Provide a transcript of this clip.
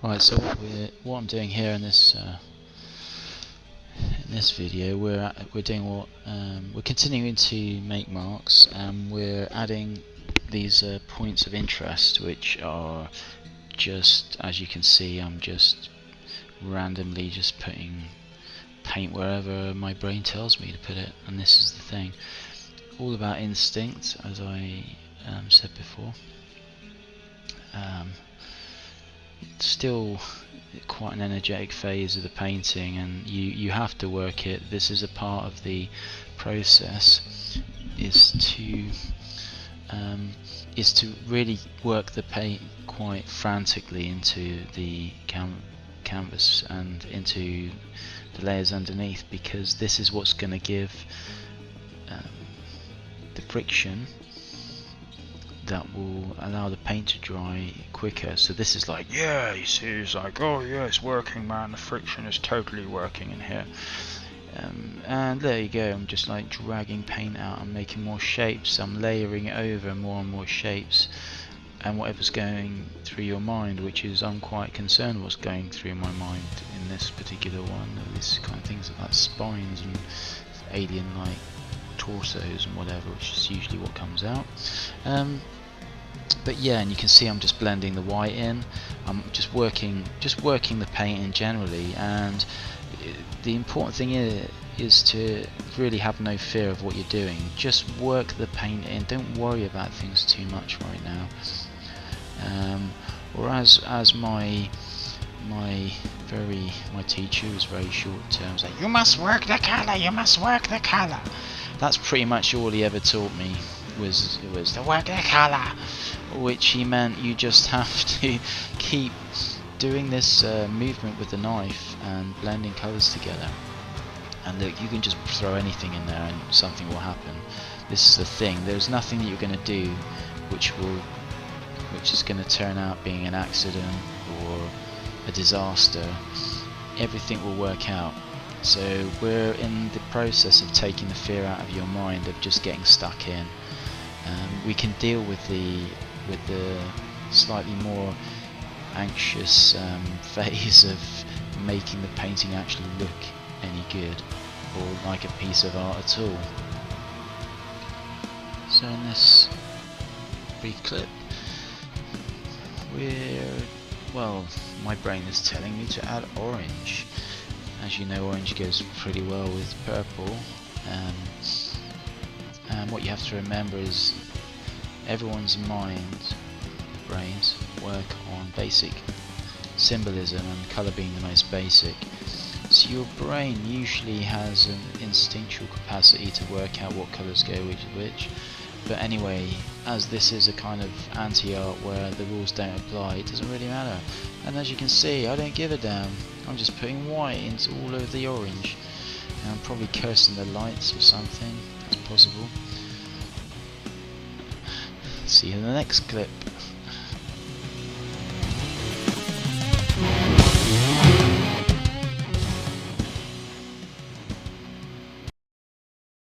Right, so what I'm doing here in this video, we're continuing to make marks, and we're adding these points of interest, which are just, as you can see, I'm just randomly just putting paint wherever my brain tells me to put it. And this is the thing, all about instinct, as I said before. Still quite an energetic phase of the painting, and you have to work it. This is a part of the process, is to really work the paint quite frantically into the canvas and into the layers underneath, because this is what's going to give the friction that will allow the paint to dry quicker. So this is like, yeah, you see, it's like, oh yeah, it's working, man, the friction is totally working in here. And there you go, I'm just like dragging paint out, I'm making more shapes, I'm layering over more and more shapes, and whatever's going through your mind, which is, I'm quite concerned what's going through my mind in this particular one. This kind of things like spines and alien-like torsos and whatever, which is usually what comes out. But yeah, and you can see I'm just blending the white in. I'm just working the paint in generally, and the important thing is to really have no fear of what you're doing. Just work the paint in. Don't worry about things too much right now. Or as my teacher was very short term, like, you must work the colour, you must work the colour. That's pretty much all he ever taught me, was to work the colour, which he meant you just have to keep doing this movement with the knife and blending colours together. And look, you can just throw anything in there and something will happen. This is the thing, there's nothing that you're going to do which is going to turn out being an accident or a disaster. Everything will work out. So we're in the process of taking the fear out of your mind of just getting stuck in. We can deal with the slightly more anxious phase of making the painting actually look any good or like a piece of art at all. So in this brief clip, my brain is telling me to add orange. As you know, orange goes pretty well with purple, and what you have to remember is everyone's brains work on basic symbolism, and colour being the most basic. So your brain usually has an instinctual capacity to work out what colours go with which. But anyway, as this is a kind of anti-art where the rules don't apply, it doesn't really matter. And as you can see, I don't give a damn. I'm just putting white into all over the orange. And I'm probably cursing the lights or something. That's possible. See you in the next clip.